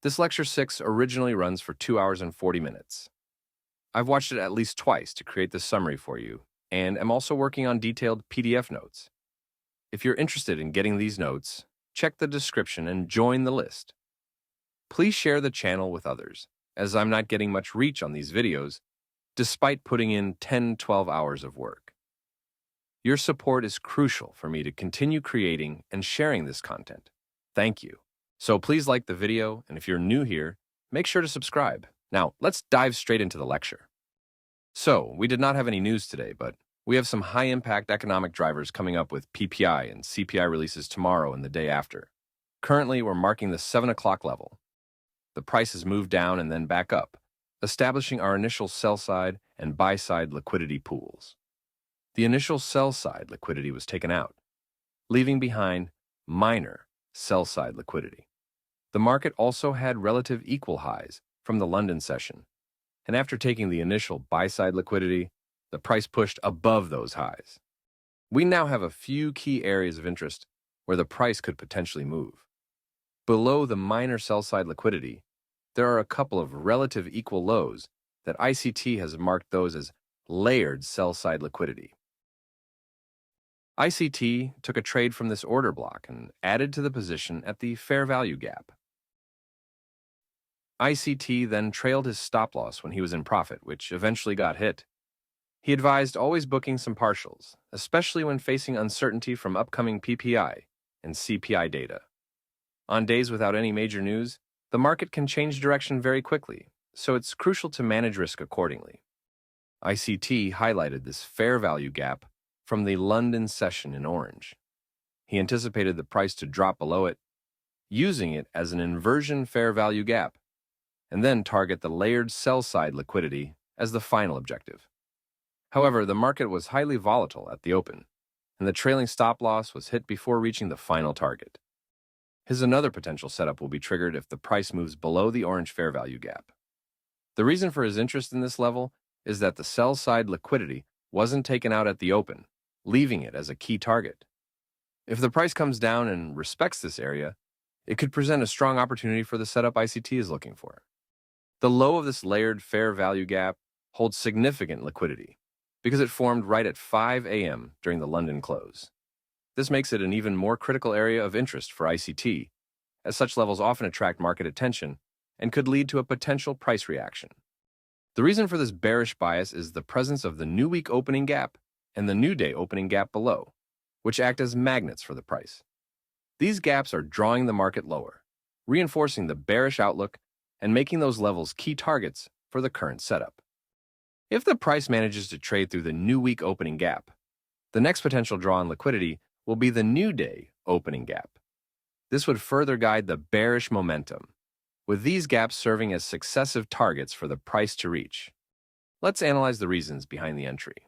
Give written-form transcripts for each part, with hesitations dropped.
This Lecture 6 originally runs for 2 hours and 40 minutes. I've watched it at least twice to create this summary for you, and am also working on detailed PDF notes. If you're interested in getting these notes, check the description and join the list. Please share the channel with others, as I'm not getting much reach on these videos, despite putting in 10-12 hours of work. Your support is crucial for me to continue creating and sharing this content. Thank you. So please like the video, and if you're new here, make sure to subscribe. Now, let's dive straight into the lecture. So, we did not have any news today, but we have some high-impact economic drivers coming up with PPI and CPI releases tomorrow and the day after. Currently, we're marking the 7 o'clock level. The price has moved down and then back up, establishing our initial sell-side and buy-side liquidity pools. The initial sell-side liquidity was taken out, leaving behind minor sell-side liquidity. The market also had relative equal highs from the London session, and after taking the initial buy-side liquidity, the price pushed above those highs. We now have a few key areas of interest where the price could potentially move. Below the minor sell-side liquidity, there are a couple of relative equal lows that ICT has marked those as layered sell-side liquidity. ICT took a trade from this order block and added to the position at the fair value gap. ICT then trailed his stop loss when he was in profit, which eventually got hit. He advised always booking some partials, especially when facing uncertainty from upcoming PPI and CPI data. On days without any major news, the market can change direction very quickly, so it's crucial to manage risk accordingly. ICT highlighted this fair value gap from the London session in orange. He anticipated the price to drop below it, using it as an inversion fair value gap, and then target the layered sell-side liquidity as the final objective. However, the market was highly volatile at the open, and the trailing stop loss was hit before reaching the final target. Another potential setup will be triggered if the price moves below the orange fair value gap. The reason for his interest in this level is that the sell-side liquidity wasn't taken out at the open, leaving it as a key target. If the price comes down and respects this area, it could present a strong opportunity for the setup ICT is looking for. The low of this layered fair value gap holds significant liquidity because it formed right at 5 a.m. during the London close. This makes it an even more critical area of interest for ICT, as such levels often attract market attention and could lead to a potential price reaction. The reason for this bearish bias is the presence of the new week opening gap and the new day opening gap below, which act as magnets for the price. These gaps are drawing the market lower, reinforcing the bearish outlook and making those levels key targets for the current setup. If the price manages to trade through the new week opening gap, the next potential draw on liquidity will be the new day opening gap. This would further guide the bearish momentum, with these gaps serving as successive targets for the price to reach. Let's analyze the reasons behind the entry.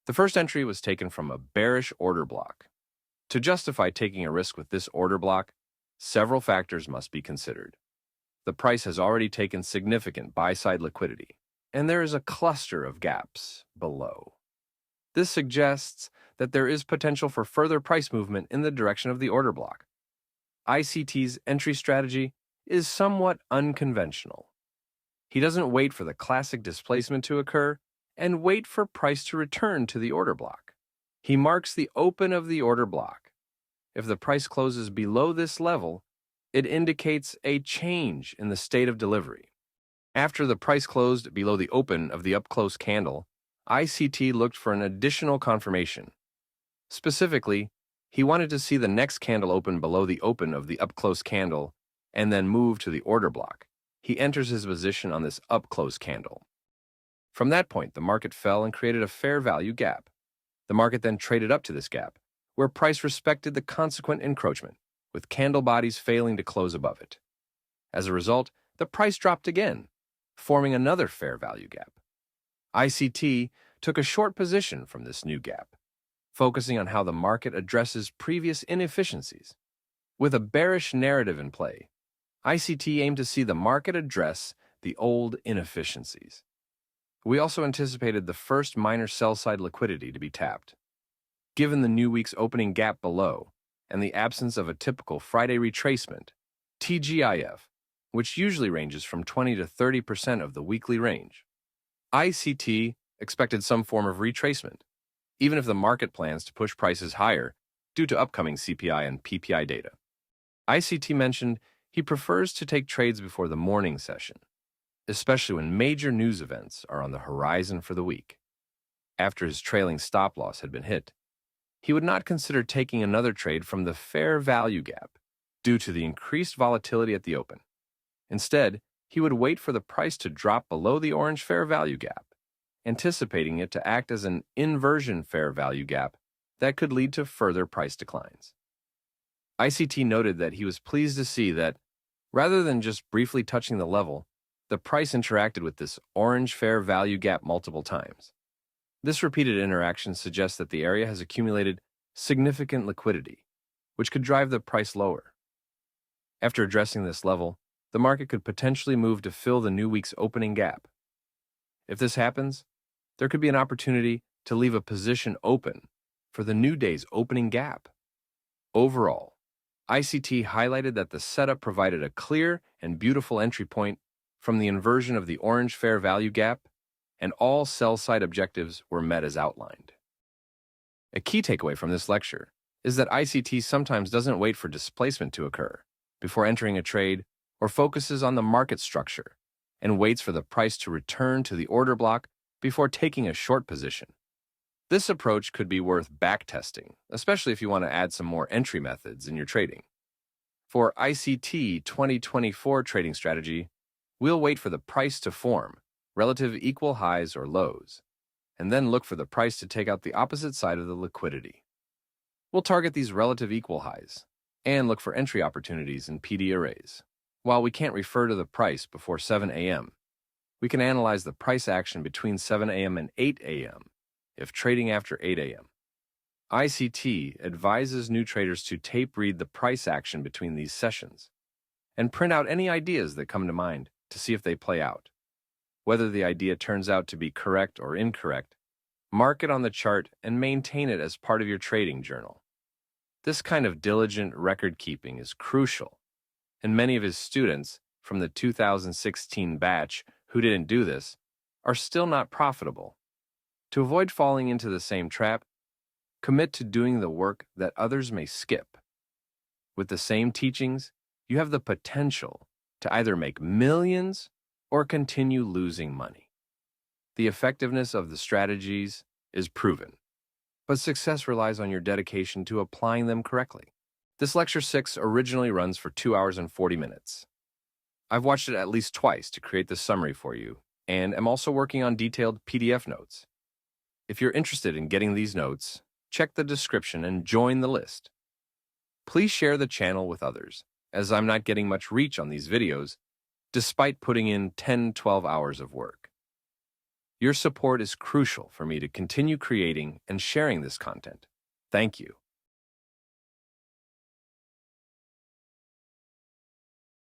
The first entry was taken from a bearish order block. To justify taking a risk with this order block, several factors must be considered. The price has already taken significant buy-side liquidity, and there is a cluster of gaps below. This suggests that there is potential for further price movement in the direction of the order block. ICT's entry strategy is somewhat unconventional. He doesn't wait for the classic displacement to occur and wait for price to return to the order block. He marks the open of the order block. If the price closes below this level, it indicates a change in the state of delivery. After the price closed below the open of the up-close candle, ICT looked for an additional confirmation. Specifically, he wanted to see the next candle open below the open of the up-close candle and then move to the order block. He enters his position on this up-close candle. From that point, the market fell and created a fair value gap. The market then traded up to this gap, where price respected the consequent encroachment, with candle bodies failing to close above it. As a result, the price dropped again, forming another fair value gap. ICT took a short position from this new gap, focusing on how the market addresses previous inefficiencies. With a bearish narrative in play, ICT aimed to see the market address the old inefficiencies. We also anticipated the first minor sell-side liquidity to be tapped. Given the new week's opening gap below and the absence of a typical Friday retracement, TGIF, which usually ranges from 20 to 30% of the weekly range. ICT expected some form of retracement, even if the market plans to push prices higher due to upcoming CPI and PPI data. ICT mentioned he prefers to take trades before the morning session, especially when major news events are on the horizon for the week. After his trailing stop loss had been hit, he would not consider taking another trade from the fair value gap due to the increased volatility at the open. Instead, he would wait for the price to drop below the orange fair value gap, anticipating it to act as an inversion fair value gap that could lead to further price declines. ICT noted that he was pleased to see that, rather than just briefly touching the level, the price interacted with this orange fair value gap multiple times. This repeated interaction suggests that the area has accumulated significant liquidity, which could drive the price lower. After addressing this level, the market could potentially move to fill the new week's opening gap. If this happens, there could be an opportunity to leave a position open for the new day's opening gap. Overall, ICT highlighted that the setup provided a clear and beautiful entry point from the inversion of the orange fair value gap, and all sell-side objectives were met as outlined. A key takeaway from this lecture is that ICT sometimes doesn't wait for displacement to occur before entering a trade or focuses on the market structure and waits for the price to return to the order block before taking a short position. This approach could be worth backtesting, especially if you want to add some more entry methods in your trading. For ICT 2024 trading strategy, we'll wait for the price to form relative equal highs or lows, and then look for the price to take out the opposite side of the liquidity. We'll target these relative equal highs and look for entry opportunities in PD arrays. While we can't refer to the price before 7 a.m., we can analyze the price action between 7 a.m. and 8 a.m. if trading after 8 a.m. ICT advises new traders to tape read the price action between these sessions and print out any ideas that come to mind to see if they play out. Whether the idea turns out to be correct or incorrect, mark it on the chart and maintain it as part of your trading journal. This kind of diligent record keeping is crucial, and many of his students from the 2016 batch who didn't do this are still not profitable. To avoid falling into the same trap, commit to doing the work that others may skip. With the same teachings, you have the potential to either make millions or continue losing money. The effectiveness of the strategies is proven, but success relies on your dedication to applying them correctly. This Lecture 6 originally runs for 2 hours and 40 minutes. I've watched it at least twice to create this summary for you, and am also working on detailed PDF notes. If you're interested in getting these notes, check the description and join the list. Please share the channel with others, as I'm not getting much reach on these videos, despite putting in 10-12 hours of work. Your support is crucial for me to continue creating and sharing this content. Thank you.